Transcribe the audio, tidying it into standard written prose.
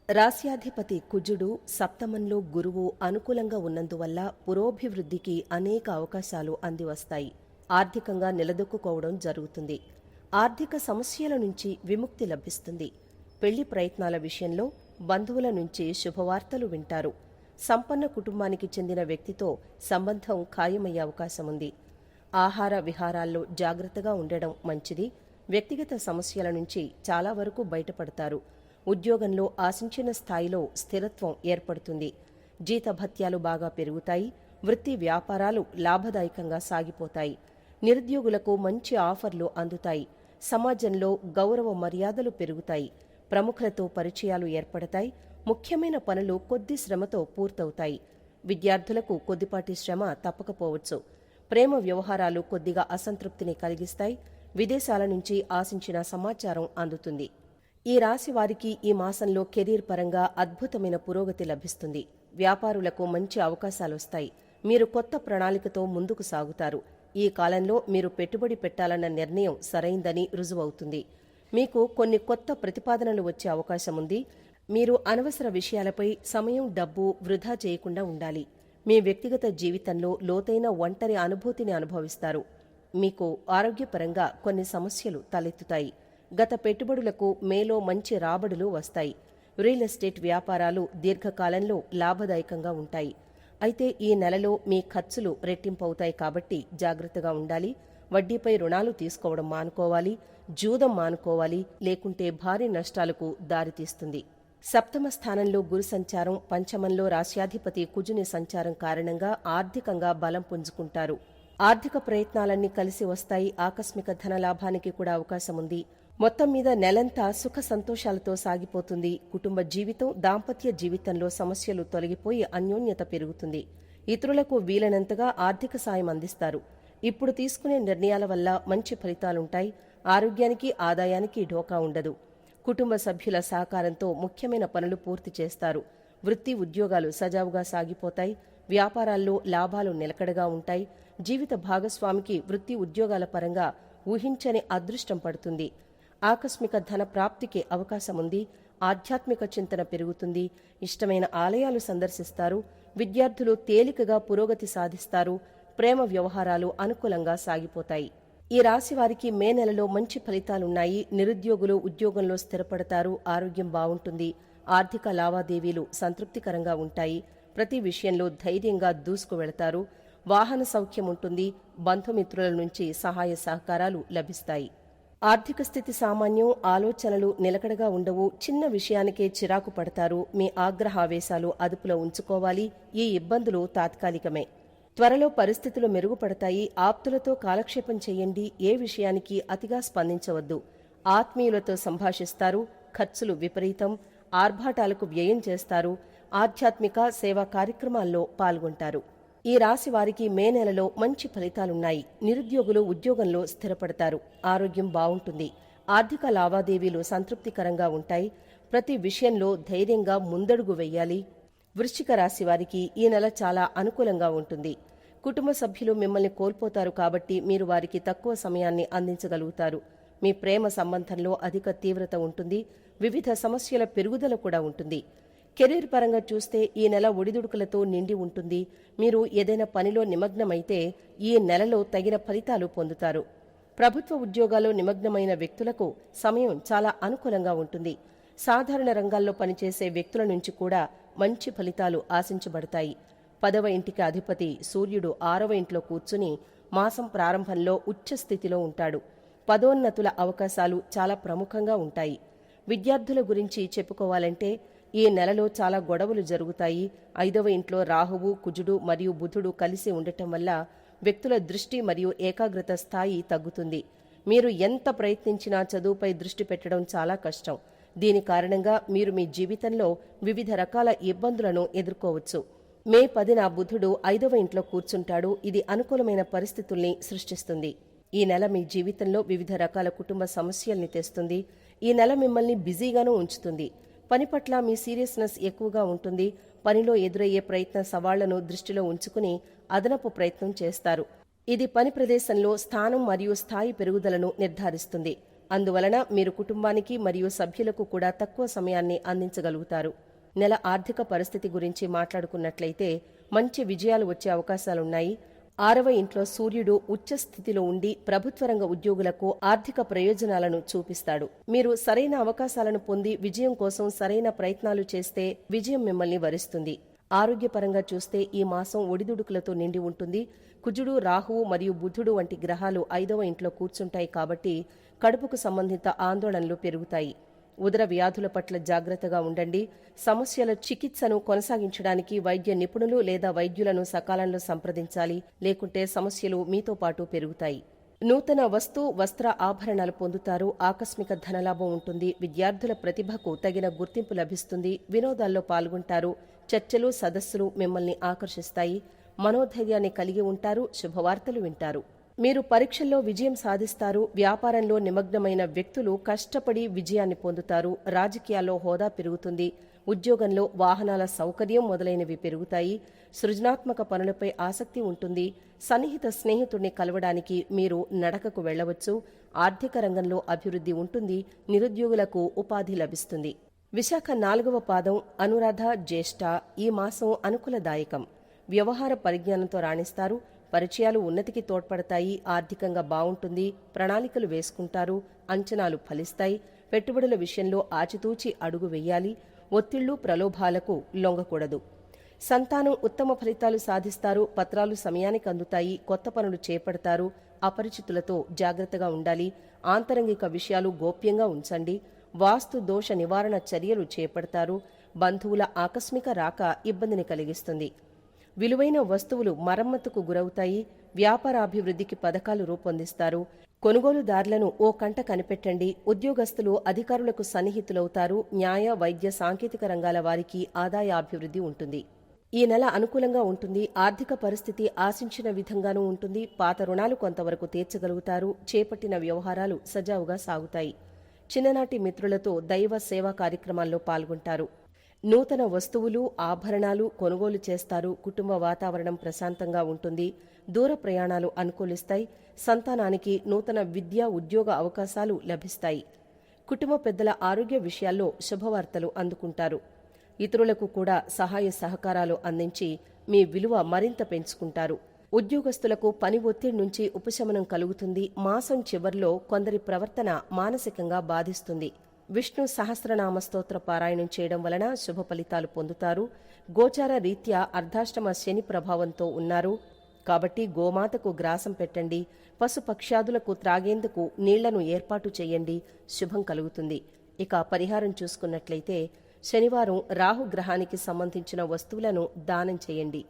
రాస్యాధిపతి కుజుడు సప్తమంలో గురువు అనుకూలంగా ఉన్నందువల్ల పురోభివృద్ధికి అనేక అవకాశాలు అందివస్తాయి. ఆర్థికంగా నిలదొక్కుకోవడం జరుగుతుంది. ఆర్థిక సమస్యల నుంచి విముక్తి లభిస్తుంది. పెళ్లి ప్రయత్నాల విషయంలో బంధువుల నుంచి శుభవార్తలు వింటారు. సంపన్న కుటుంబానికి చెందిన వ్యక్తితో సంబంధం ఖాయమయ్యే అవకాశముంది. ఆహార విహారాల్లో జాగ్రత్తగా ఉండడం మంచిది. వ్యక్తిగత సమస్యల నుంచి చాలా వరకు బయటపడతారు. ఉద్యోగంలో ఆశించిన స్థాయిలో స్థిరత్వం ఏర్పడుతుంది. జీతభత్యాలు బాగా పెరుగుతాయి. వృత్తి వ్యాపారాలు లాభదాయకంగా సాగిపోతాయి. నిరుద్యోగులకు మంచి ఆఫర్లు అందుతాయి. సమాజంలో గౌరవ మర్యాదలు పెరుగుతాయి. ప్రముఖులతో పరిచయాలు ఏర్పడతాయి. ముఖ్యమైన పనులు కొద్ది శ్రమతో పూర్తవుతాయి. విద్యార్థులకు కొద్దిపాటి శ్రమ తప్పకపోవచ్చు. ప్రేమ వ్యవహారాలు కొద్దిగా అసంతృప్తిని కలిగిస్తాయి. విదేశాల నుంచి ఆశించిన సమాచారం అందుతుంది. ఈ రాశి వారికి ఈ మాసంలో కెరీర్ పరంగా అద్భుతమైన పురోగతి లభిస్తుంది. వ్యాపారులకు మంచి అవకాశాలొస్తాయి. మీరు కొత్త ప్రణాళికతో ముందుకు సాగుతారు. ఈ కాలంలో మీరు పెట్టుబడి పెట్టాలన్న నిర్ణయం సరైందని రుజువవుతుంది. మీకు కొన్ని కొత్త ప్రతిపాదనలు వచ్చే అవకాశముంది. మీరు అనవసర విషయాలపై సమయం, డబ్బు వృధా చేయకుండా ఉండాలి. మీ వ్యక్తిగత జీవితంలో లోతైన ఒంటరి అనుభూతిని అనుభవిస్తారు. మీకు ఆరోగ్యపరంగా కొన్ని సమస్యలు తలెత్తుతాయి. గత పెట్టుబడులకు మేలో మంచి రాబడులు వస్తాయి. రియల్ ఎస్టేట్ వ్యాపారాలు దీర్ఘకాలంలో లాభదాయకంగా ఉంటాయి. అయితే ఈ నెలలో మీ ఖర్చులు రెట్టింపవుతాయి కాబట్టి జాగ్రత్తగా ఉండాలి. వడ్డీపై రుణాలు తీసుకోవడం మానుకోవాలి. జూదం మానుకోవాలి. లేకుంటే భారీ నష్టాలకు దారితీస్తుంది. సప్తమ స్థానంలో గురు సంచారం, పంచమంలో రాశ్యాధిపతి కుజుని సంచారం కారణంగా ఆర్థికంగా బలం పుంజుకుంటారు. ఆర్థిక ప్రయత్నాలన్నీ కలిసి వస్తాయి. ఆకస్మిక ధనలాభానికి కూడా అవకాశముంది. మొత్తం మీద నెలంతా సుఖ సంతోషాలతో సాగిపోతుంది. కుటుంబ జీవితం, దాంపత్య జీవితంలో సమస్యలు తొలగిపోయి అన్యోన్యత పెరుగుతుంది. ఇతరులకు వీలైనంతగా ఆర్థిక సాయం అందిస్తారు. ఇప్పుడు తీసుకునే నిర్ణయాల వల్ల మంచి ఫలితాలుంటాయి. ఆరోగ్యానికి, ఆదాయానికి ఢోకా ఉండదు. కుటుంబ సభ్యుల సహకారంతో ముఖ్యమైన పనులు పూర్తి చేస్తారు. వృత్తి, ఉద్యోగాలు సజావుగా సాగిపోతాయి. వ్యాపారాల్లో లాభాలు నిలకడగా ఉంటాయి. జీవిత భాగస్వామికి వృత్తి, ఉద్యోగాల పరంగా ఊహించని అదృష్టం పడుతుంది. ఆకస్మిక ధన ప్రాప్తికి అవకాశముంది. ఆధ్యాత్మిక చింతన పెరుగుతుంది. ఇష్టమైన ఆలయాలు సందర్శిస్తారు. విద్యార్థులు తేలికగా పురోగతి సాధిస్తారు. ప్రేమ వ్యవహారాలు అనుకూలంగా సాగిపోతాయి. ఈ రాశి వారికి మే నెలలో మంచి ఫలితాలున్నాయి. నిరుద్యోగులు ఉద్యోగంలో స్థిరపడతారు. ఆరోగ్యం బావుంటుంది. ఆర్థిక లావాదేవీలు సంతృప్తికరంగా ఉంటాయి. ప్రతి విషయంలో ధైర్యంగా దూసుకు వెళతారు. వాహన సౌఖ్యం ఉంటుంది. బంధుమిత్రుల నుంచి సహాయ సహకారాలు లభిస్తాయి. ఆర్థిక స్థితి సామాన్యం. ఆలోచనలు నిలకడగా ఉండవు. చిన్న విషయానికే చిరాకు పడతారు. మీ ఆగ్రహావేశాలు అదుపులో ఉంచుకోవాలి. ఈ ఇబ్బందులు తాత్కాలికమే. త్వరలో పరిస్థితులు మెరుగుపడతాయి. ఆప్తులతో కాలక్షేపం చేయండి. ఏ విషయానికి అతిగా స్పందించవద్దు. ఆత్మీయులతో సంభాషిస్తారు. ఖర్చులు విపరీతం. ఆర్భాటాలకు వ్యయం చేస్తారు. ఆధ్యాత్మిక సేవా కార్యక్రమాల్లో పాల్గొంటారు. ఈ రాశి వారికి మే నెలలో మంచి ఫలితాలున్నాయి. నిరుద్యోగులు ఉద్యోగంలో స్థిరపడతారు. ఆరోగ్యం బావుంటుంది. ఆర్థిక లావాదేవీలు సంతృప్తికరంగా ఉంటాయి. ప్రతి విషయంలో ధైర్యంగా ముందడుగు వెయ్యాలి. వృశ్చిక రాశి వారికి ఈ నెల చాలా అనుకూలంగా ఉంటుంది. కుటుంబ సభ్యులు మిమ్మల్ని కోల్పోతారు కాబట్టి మీరు వారికి తక్కువ సమయాన్ని అందించగలుగుతారు. మీ ప్రేమ సంబంధంలో అధిక తీవ్రత ఉంటుంది. వివిధ సమస్యల పెరుగుదల కూడా ఉంటుంది. కెరీర్ పరంగా చూస్తే ఈ నెల ఒడిదుడుకులతో నిండి ఉంటుంది. మీరు ఏదైనా పనిలో నిమగ్నమైతే ఈ నెలలో తగిన ఫలితాలు పొందుతారు. ప్రభుత్వ ఉద్యోగాల్లో నిమగ్నమైన వ్యక్తులకు సమయం చాలా అనుకూలంగా ఉంటుంది. సాధారణ రంగాల్లో పనిచేసే వ్యక్తుల నుంచి కూడా మంచి ఫలితాలు ఆశించబడతాయి. 10వ ఇంటికి అధిపతి సూర్యుడు 6వ ఇంట్లో కూర్చుని మాసం ప్రారంభంలో ఉచ్చ స్థితిలో ఉంటాడు. పదోన్నతుల అవకాశాలు చాలా ప్రముఖంగా ఉంటాయి. విద్యార్థుల గురించి చెప్పుకోవాలంటే ఈ నెలలో చాలా గొడవలు జరుగుతాయి. 5వ ఇంట్లో రాహువు, కుజుడు మరియు బుధుడు కలిసి ఉండటం వల్ల వ్యక్తుల దృష్టి మరియు ఏకాగ్రత స్థాయి తగ్గుతుంది. మీరు ఎంత ప్రయత్నించినా చదువుపై దృష్టి పెట్టడం చాలా కష్టం. దీని కారణంగా మీరు మీ జీవితంలో వివిధ రకాల ఇబ్బందులను ఎదుర్కోవచ్చు. మే 10న బుధుడు 5వ ఇంట్లో కూర్చుంటాడు. ఇది అనుకూలమైన పరిస్థితుల్ని సృష్టిస్తుంది. ఈ నెల మీ జీవితంలో వివిధ రకాల కుటుంబ సమస్యల్ని తెస్తుంది. ఈ నెల మిమ్మల్ని బిజీగానూ ఉంచుతుంది. పని పట్ల మీ సీరియస్నెస్ ఎక్కువగా ఉంటుంది. పనిలో ఎదురయ్యే ప్రయత్న సవాళ్లను దృష్టిలో ఉంచుకుని అదనపు ప్రయత్నం చేస్తారు. ఇది పని ప్రదేశంలో స్థానం మరియు స్థాయి పెరుగుదలను నిర్ధారిస్తుంది. అందువలన మీరు కుటుంబానికి మరియు సభ్యులకు కూడా తక్కువ సమయాన్ని అందించగలుగుతారు. నెల ఆర్థిక పరిస్థితి గురించి మాట్లాడుకున్నట్లయితే మంచి విజయాలు వచ్చే అవకాశాలున్నాయి. 6వ ఇంట్లో సూర్యుడు ఉచ్చ స్థితిలో ఉండి ప్రభుత్వ రంగ ఉద్యోగులకు ఆర్థిక ప్రయోజనాలను చూపిస్తాడు. మీరు సరైన అవకాశాలను పొంది విజయం కోసం సరైన ప్రయత్నాలు చేస్తే విజయం మిమ్మల్ని వరిస్తుంది. ఆరోగ్యపరంగా చూస్తే ఈ మాసం ఒడిదుడుకులతో నిండి ఉంటుంది. కుజుడు, రాహువు మరియు బుధుడు వంటి గ్రహాలు 5వ ఇంట్లో కూర్చుంటాయి కాబట్టి కడుపుకు సంబంధిత ఆందోళనలు పెరుగుతాయి. ఉదర వ్యాధుల పట్ల జాగ్రత్తగా ఉండండి. సమస్యల చికిత్సను కొనసాగించడానికి వైద్య నిపుణులు లేదా వైద్యులను సకాలంలో సంప్రదించాలి, లేకుంటే సమస్యలు మీతో పాటు పెరుగుతాయి. నూతన వస్త్ర ఆభరణాలు పొందుతారు. ఆకస్మిక ధనలాభం ఉంటుంది. విద్యార్థుల ప్రతిభకు తగిన గుర్తింపు లభిస్తుంది. వినోదాల్లో పాల్గొంటారు. చర్చలు, సదస్సులు మిమ్మల్ని ఆకర్షిస్తాయి. మనోధైర్యాన్ని కలిగి ఉంటారు. శుభవార్తలు వింటారు. మీరు పరీక్షల్లో విజయం సాధిస్తారు. వ్యాపారంలో నిమగ్నమైన వ్యక్తులు కష్టపడి విజయాన్ని పొందుతారు. రాజకీయాల్లో హోదా పెరుగుతుంది. ఉద్యోగంలో వాహనాల సౌకర్యం మొదలైనవి పెరుగుతాయి. సృజనాత్మక పనులపై ఆసక్తి ఉంటుంది. సన్నిహిత స్నేహితుడిని కలవడానికి మీరు నడకకు వెళ్లవచ్చు. ఆర్థిక రంగంలో అభివృద్ధి ఉంటుంది. నిరుద్యోగులకు ఉపాధి లభిస్తుంది. విశాఖ 4వ పాదం, అనురాధ, జ్యేష్ఠ ఈ మాసం అనుకూలదాయకం. వ్యవహార పరిజ్ఞానంతో రాణిస్తారు. పరిచయాలు ఉన్నతికి తోడ్పడతాయి. ఆర్థికంగా బావుంటుంది. ప్రణాళికలు వేసుకుంటారు. అంచనాలు ఫలిస్తాయి. పెట్టుబడుల విషయంలో ఆచితూచి అడుగు వెయ్యాలి. ఒత్తిళ్లు, ప్రలోభాలకు లొంగకూడదు. సంతానం ఉత్తమ ఫలితాలు సాధిస్తారు. పత్రాలు సమయానికి అందుతాయి. కొత్త పనులు చేపడతారు. అపరిచితులతో జాగ్రత్తగా ఉండాలి. ఆంతరంగిక విషయాలు గోప్యంగా ఉంచండి. వాస్తు దోష నివారణ చర్యలు చేపడతారు. బంధువుల ఆకస్మిక రాక ఇబ్బందిని కలిగిస్తుంది. విలువైన వస్తువులు మరమ్మతుకు గురవుతాయి. వ్యాపారాభివృద్ధికి పథకాలు రూపొందిస్తారు. కొనుగోలుదారులను ఓ కంట కనిపెట్టండి. ఉద్యోగస్తులు అధికారులకు సన్నిహితులవుతారు. న్యాయ, వైద్య, సాంకేతిక రంగాల వారికి ఆదాయాభివృద్ధి ఉంటుంది. ఈ నెల అనుకూలంగా ఉంటుంది. ఆర్థిక పరిస్థితి ఆశించిన విధంగానూ ఉంటుంది. పాత రుణాలు కొంతవరకు తీర్చగలుగుతారు. చేపట్టిన వ్యవహారాలు సజావుగా సాగుతాయి. చిన్ననాటి మిత్రులతో దైవ సేవా కార్యక్రమాల్లో పాల్గొంటారు. నూతన వస్తువులు, ఆభరణాలు కొనుగోలు చేస్తారు. కుటుంబ వాతావరణం ప్రశాంతంగా ఉంటుంది. దూర ప్రయాణాలు అనుకూలిస్తాయి. సంతానానికి నూతన విద్యా, ఉద్యోగ అవకాశాలు లభిస్తాయి. కుటుంబ పెద్దల ఆరోగ్య విషయాల్లో శుభవార్తలు అందుకుంటారు. ఇతరులకు కూడా సహాయ సహకారాలు అందించి మీ విలువ మరింత పెంచుకుంటారు. ఉద్యోగస్తులకు పని ఒత్తిడి నుంచి ఉపశమనం కలుగుతుంది. మాసం చివర్లో కొందరి ప్రవర్తన మానసికంగా బాధిస్తుంది. విష్ణు సహస్రనామ స్తోత్ర పారాయణం చేయడం వలన శుభ ఫలితాలు పొందుతారు. గోచార రీత్యా అర్ధాష్టమ శని ప్రభావంతో ఉన్నారు కాబట్టి గోమాతకు గ్రాసం పెట్టండి. పశుపక్ష్యాదులకు త్రాగేందుకు నీళ్లను ఏర్పాటు చేయండి. శుభం కలుగుతుంది. ఇక పరిహారం చూసుకున్నట్లయితే శనివారం రాహుగ్రహానికి సంబంధించిన వస్తువులను దానం చేయండి.